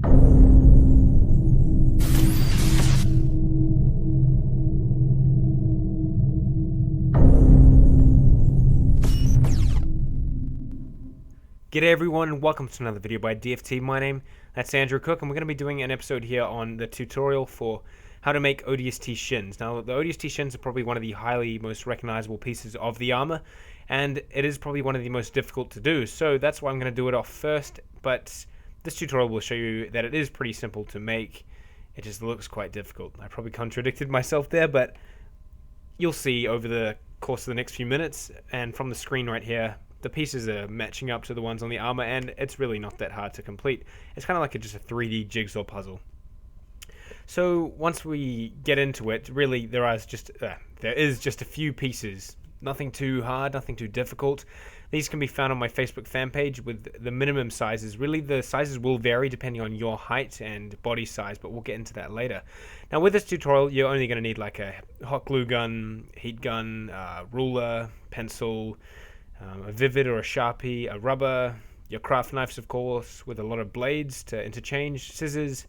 G'day everyone, and welcome to another video by DFT. My name, that's Andrew Cook, and we're going to be doing an episode here on the tutorial for how to make ODST shins. Now, the ODST shins are probably one of the most recognizable pieces of the armor, and it is probably one of the most difficult to do, so that's why I'm going to do it off first. But this tutorial will show you that it is pretty simple to make. It just looks quite difficult. I probably contradicted myself there, but you'll see over the course of the next few minutes, and from the screen right here, the pieces are matching up to the ones on the armor, and it's really not that hard to complete. It's kind of like just a 3D jigsaw puzzle. So once we get into it, really there is just a few pieces. Nothing too hard, nothing too difficult. These can be found on my Facebook fan page with the minimum sizes. Really, the sizes will vary depending on your height and body size, but we'll get into that later. Now, with this tutorial, you're only going to need like a hot glue gun, heat gun, ruler, pencil, a Vivid or a Sharpie, a rubber, your craft knives, of course, with a lot of blades to interchange, scissors,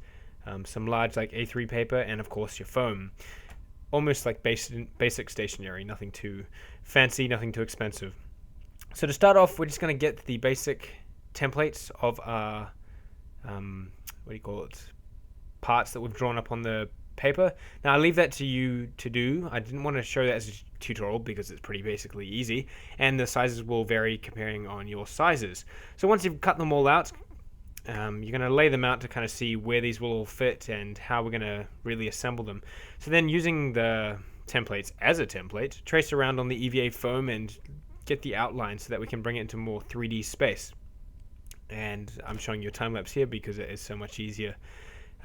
some large like A3 paper, and of course your foam. Almost like basic stationery, nothing too fancy, nothing too expensive. So to start off, we're just going to get the basic templates of our, parts that we've drawn up on the paper. Now I leave that to you to do. I didn't want to show that as a tutorial because it's pretty basically easy, and the sizes will vary comparing on your sizes. So once you've cut them all out, you're going to lay them out to kind of see where these will all fit and how we're going to really assemble them. So then, using the templates as a template, trace around on the EVA foam and get the outline so that we can bring it into more 3D space. And I'm showing you a time lapse here because it is so much easier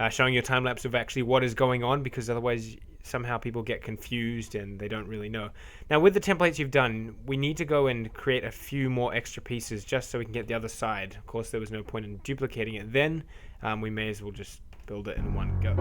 showing you a time lapse of actually what is going on, because otherwise somehow people get confused and they don't really know. Now, with the templates you've done, we need to go and create a few more extra pieces just so we can get the other side. Of course, there was no point in duplicating it then. We may as well just build it in one go.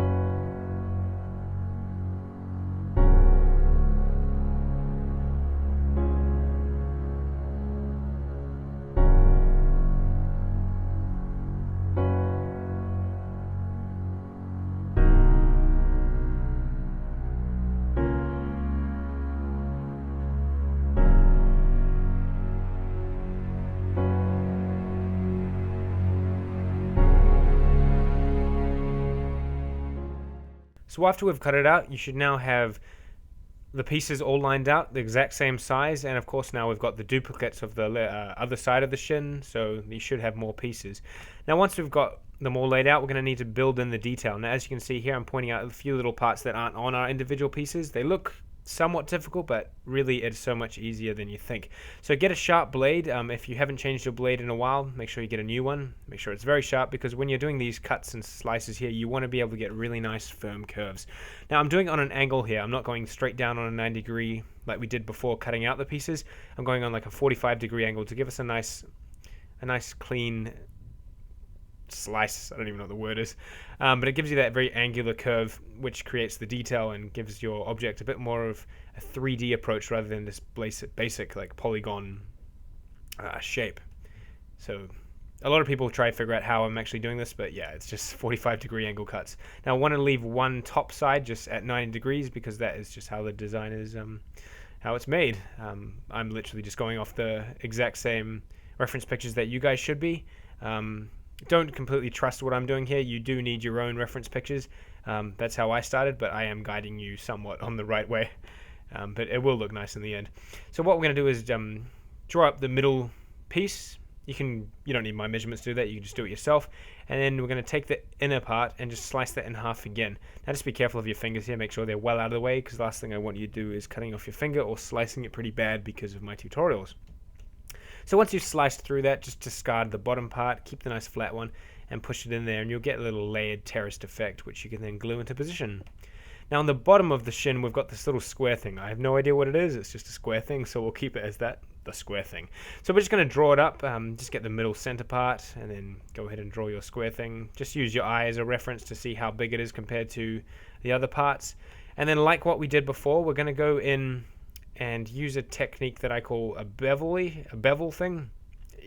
So after we've cut it out, you should now have the pieces all lined out, the exact same size, and of course now we've got the duplicates of the other side of the shin, so you should have more pieces. Now once we've got them all laid out, we're going to need to build in the detail. Now as you can see here, I'm pointing out a few little parts that aren't on our individual pieces. They look somewhat difficult, but really it's so much easier than you think. So get a sharp blade. If you haven't changed your blade in a while, make sure you get a new one. Make sure it's very sharp, because when you're doing these cuts and slices here, you want to be able to get really nice firm curves. Now I'm doing it on an angle here. I'm not going straight down on a 90-degree like we did before cutting out the pieces. I'm going on like a 45-degree angle to give us a nice clean slice. I don't even know what the word is, but it gives you that very angular curve, which creates the detail and gives your object a bit more of a 3D approach rather than this basic like polygon shape. So a lot of people try to figure out how I'm actually doing this, but yeah, it's just 45-degree angle cuts. Now I want to leave one top side just at 90 degrees because that is just how the design is, how it's made. I'm literally just going off the exact same reference pictures that you guys should be. Don't completely trust what I'm doing here. You do need your own reference pictures. That's how I started, but I am guiding you somewhat on the right way. But it will look nice in the end. So what we're going to do is draw up the middle piece. You don't need my measurements to do that. You can just do it yourself. And then we're going to take the inner part and just slice that in half again. Now just be careful of your fingers here. Make sure they're well out of the way, because the last thing I want you to do is cutting off your finger or slicing it pretty bad because of my tutorials. So once you've sliced through that, just discard the bottom part, keep the nice flat one, and push it in there, and you'll get a little layered terraced effect, which you can then glue into position. Now on the bottom of the shin, we've got this little square thing. I have no idea what it is. It's just a square thing, so we'll keep it as that, the square thing. So we're just going to draw it up. Just get the middle center part, and then go ahead and draw your square thing. Just use your eye as a reference to see how big it is compared to the other parts. And then, like what we did before, we're going to go in and use a technique that I call a bevel thing.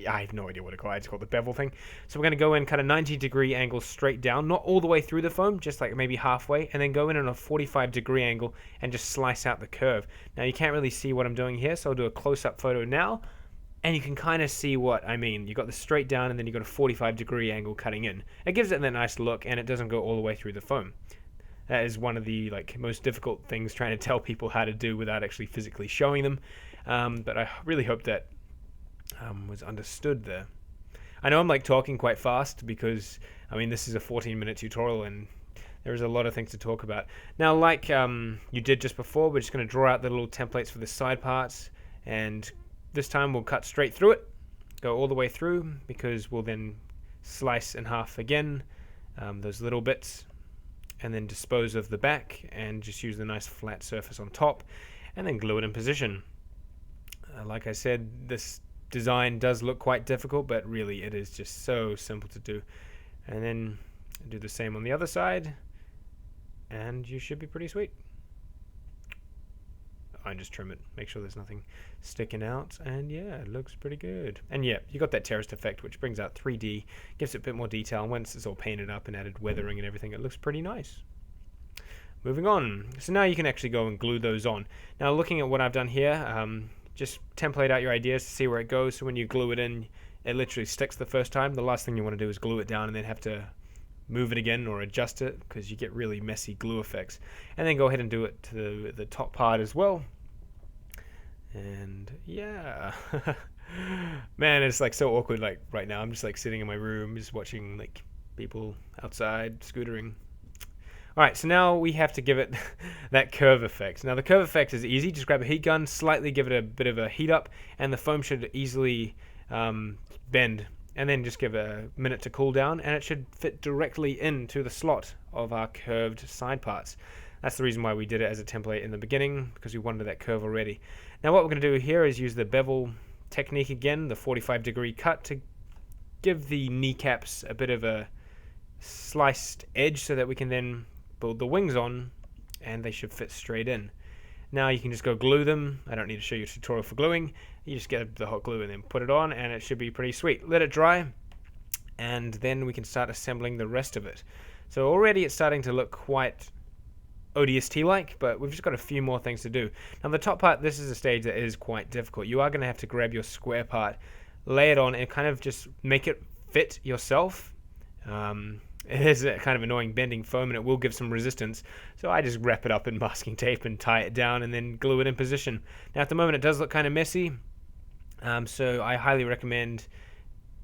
I have no idea what it's called. It's called the bevel thing. So we're going to go in, cut a 90-degree angle straight down, not all the way through the foam, just like maybe halfway, and then go in on a 45-degree angle and just slice out the curve. Now you can't really see what I'm doing here, so I'll do a close-up photo now, and you can kind of see what I mean. You got the straight down, and then you got a 45-degree angle cutting in. It gives it that nice look, and it doesn't go all the way through the foam. That is one of the most difficult things trying to tell people how to do without actually physically showing them. But I really hope that was understood there. I know I'm talking quite fast because this is a 14-minute tutorial and there's a lot of things to talk about. Now, you did just before, we're just going to draw out the little templates for the side parts, and this time we'll cut straight through it, go all the way through, because we'll then slice in half again those little bits, and then dispose of the back and just use the nice flat surface on top, and then glue it in position. Like I said, this design does look quite difficult, but really it is just so simple to do. And then do the same on the other side, and you should be pretty sweet. I just trim it, make sure there's nothing sticking out, and yeah, it looks pretty good. And yeah, you got that terraced effect, which brings out 3D, gives it a bit more detail, and once it's all painted up and added weathering and everything, it looks pretty nice. Moving on. So now you can actually go and glue those on. Now, looking at what I've done here, just template out your ideas to see where it goes, so when you glue it in, it literally sticks the first time. The last thing you want to do is glue it down and then have to move it again or adjust it, because you get really messy glue effects. And then go ahead and do it to the top part as well. And yeah, man, it's so awkward. Right now, I'm just sitting in my room, just watching people outside scootering. All right, so now we have to give it that curve effect. Now the curve effect is easy. Just grab a heat gun, slightly give it a bit of a heat up, and the foam should easily bend. And then just give it a minute to cool down, and it should fit directly into the slot of our curved side parts. That's the reason why we did it as a template in the beginning, because we wanted that curve already. Now what we're going to do here is use the bevel technique again, the 45-degree cut, to give the kneecaps a bit of a sliced edge so that we can then build the wings on, and they should fit straight in. Now you can just go glue them. I don't need to show you a tutorial for gluing. You just get the hot glue and then put it on, and it should be pretty sweet. Let it dry, and then we can start assembling the rest of it. So already it's starting to look quite ODST-like, but we've just got a few more things to do. Now the top part, this is a stage that is quite difficult. You are going to have to grab your square part, lay it on, and kind of just make it fit yourself. It is a kind of annoying bending foam, and it will give some resistance, so I just wrap it up in masking tape and tie it down and then glue it in position. Now at the moment it does look kind of messy, so I highly recommend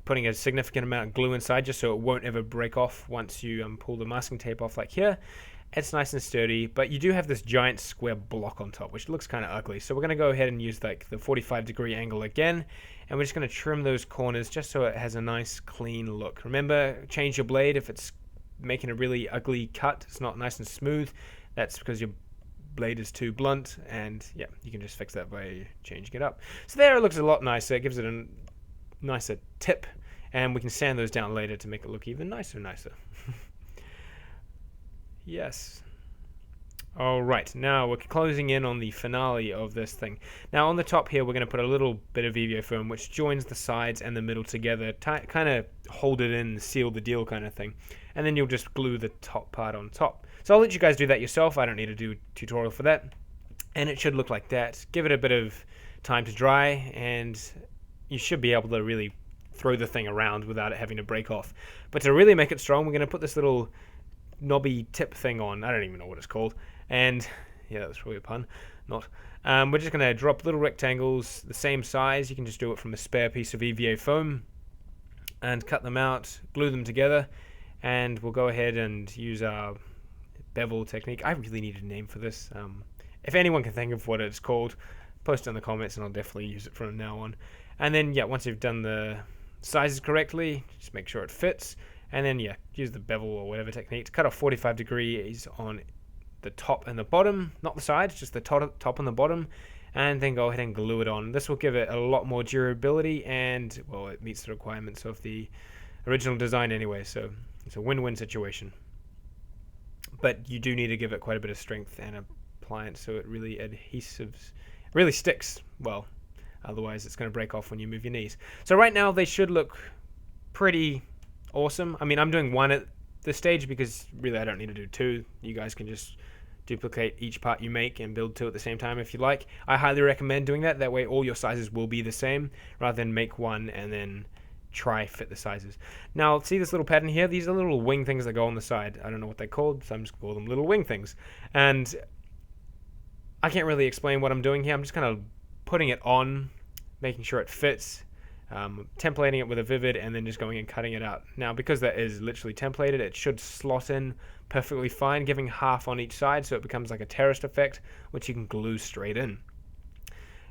putting a significant amount of glue inside just so it won't ever break off once you pull the masking tape off like here. It's nice and sturdy, but you do have this giant square block on top, which looks kind of ugly. So we're going to go ahead and use the 45-degree angle again, and we're just going to trim those corners just so it has a nice clean look. Remember, change your blade if it's making a really ugly cut. It's not nice and smooth. That's because your blade is too blunt, and yeah, you can just fix that by changing it up. So there it looks a lot nicer. It gives it a nicer tip, and we can sand those down later to make it look even nicer. Yes. All right, now we're closing in on the finale of this thing. Now on the top here, we're going to put a little bit of EVA foam, which joins the sides and the middle together, kind of hold it in, seal the deal kind of thing. And then you'll just glue the top part on top. So I'll let you guys do that yourself. I don't need to do a tutorial for that. And it should look like that. Give it a bit of time to dry, and you should be able to really throw the thing around without it having to break off. But to really make it strong, we're going to put this little knobby tip thing on. I don't even know what it's called. And yeah, that was probably a pun. Not. We're just going to drop little rectangles the same size. You can just do it from a spare piece of EVA foam and cut them out, glue them together, and we'll go ahead and use our bevel technique. I really need a name for this. If anyone can think of what it's called, post it in the comments and I'll definitely use it from now on. And then yeah, once you've done the sizes correctly, just make sure it fits. And then, yeah, use the bevel or whatever technique to cut off 45 degrees on the top and the bottom, not the sides, just the top and the bottom, and then go ahead and glue it on. This will give it a lot more durability, and, well, it meets the requirements of the original design anyway, so it's a win-win situation. But you do need to give it quite a bit of strength and appliance so it really really sticks. Well, Otherwise, it's going to break off when you move your knees. So right now, they should look pretty awesome. I mean, I'm doing one at this stage because really I don't need to do two. You guys can just duplicate each part you make and build two at the same time if you like. I highly recommend doing that. That way all your sizes will be the same rather than make one and then try fit the sizes. Now, see this little pattern here? These are little wing things that go on the side. I don't know what they're called, so I'm just going to call them little wing things. And I can't really explain what I'm doing here. I'm just kind of putting it on, making sure it fits, templating it with a Vivid, and then just going and cutting it out. Now, because that is literally templated, it should slot in perfectly fine, giving half on each side so it becomes like a terraced effect, which you can glue straight in.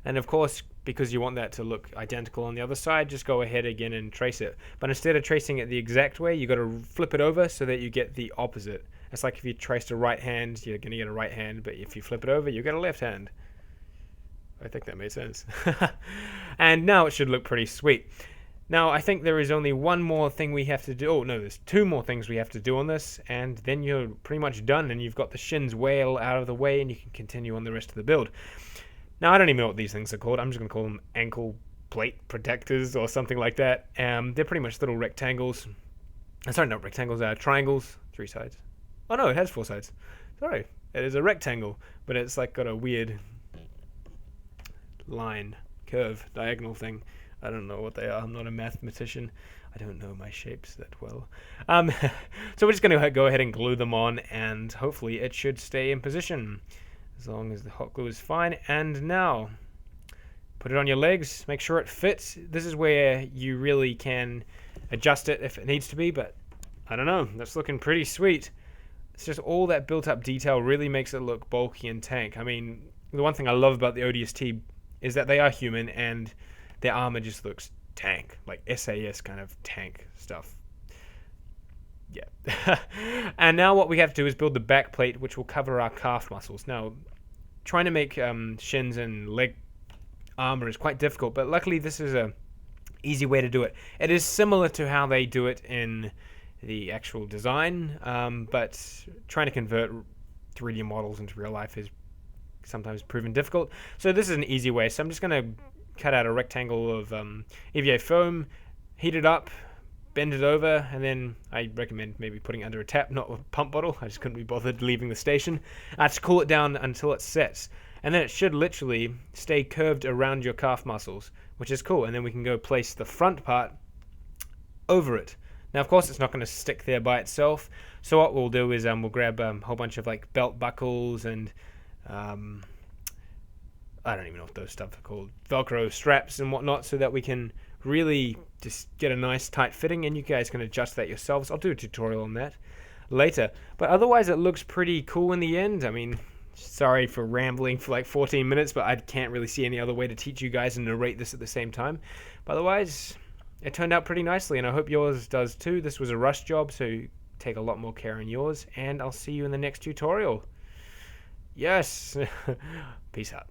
And of course, because you want that to look identical on the other side, just go ahead again and trace it. But instead of tracing it the exact way, you got to flip it over so that you get the opposite. It's like if you traced a right hand, you're going to get a right hand, but if you flip it over, you get a left hand. I think that made sense. And now it should look pretty sweet. Now, I think there is only one more thing we have to do. Oh, no, there's two more things we have to do on this, and then you're pretty much done, and you've got the Shin's whale out of the way, and you can continue on the rest of the build. Now, I don't even know what these things are called. I'm just going to call them ankle plate protectors or something like that. They're pretty much little rectangles. Sorry, not rectangles, triangles. 3 sides. Oh, no, it has 4 sides. Sorry, it is a rectangle, but it's like got a weird line, curve, diagonal thing. I don't know what they are. I'm not a mathematician. I don't know my shapes that well. So we're just going to go ahead and glue them on, and hopefully it should stay in position as long as the hot glue is fine. And now, put it on your legs. Make sure it fits. This is where you really can adjust it if it needs to be, but I don't know. That's looking pretty sweet. It's just all that built-up detail really makes it look bulky and tank. I mean, the one thing I love about the ODST is that they are human, and their armor just looks tank, like SAS kind of tank stuff. Yeah. And now what we have to do is build the back plate, which will cover our calf muscles. Now, trying to make shins and leg armor is quite difficult, but luckily this is a easy way to do it. It is similar to how they do it in the actual design, but trying to convert 3D models into real life is sometimes proven difficult. So this is an easy way. So I'm just going to cut out a rectangle of EVA foam, heat it up, bend it over, and then I recommend maybe putting it under a tap, not a pump bottle. I just couldn't be bothered leaving the station. To cool it down until it sets. And then it should literally stay curved around your calf muscles, which is cool. And then we can go place the front part over it. Now, of course, it's not going to stick there by itself. So what we'll do is we'll grab a whole bunch of like belt buckles and I don't even know what those stuff are called, Velcro straps and whatnot, so that we can really just get a nice tight fitting, and you guys can adjust that yourselves. I'll do a tutorial on that later. But otherwise, it looks pretty cool in the end. I mean, sorry for rambling for like 14 minutes, but I can't really see any other way to teach you guys and narrate this at the same time. But otherwise, it turned out pretty nicely, and I hope yours does too. This was a rush job, so take a lot more care in yours, and I'll see you in the next tutorial. Yes. Peace out.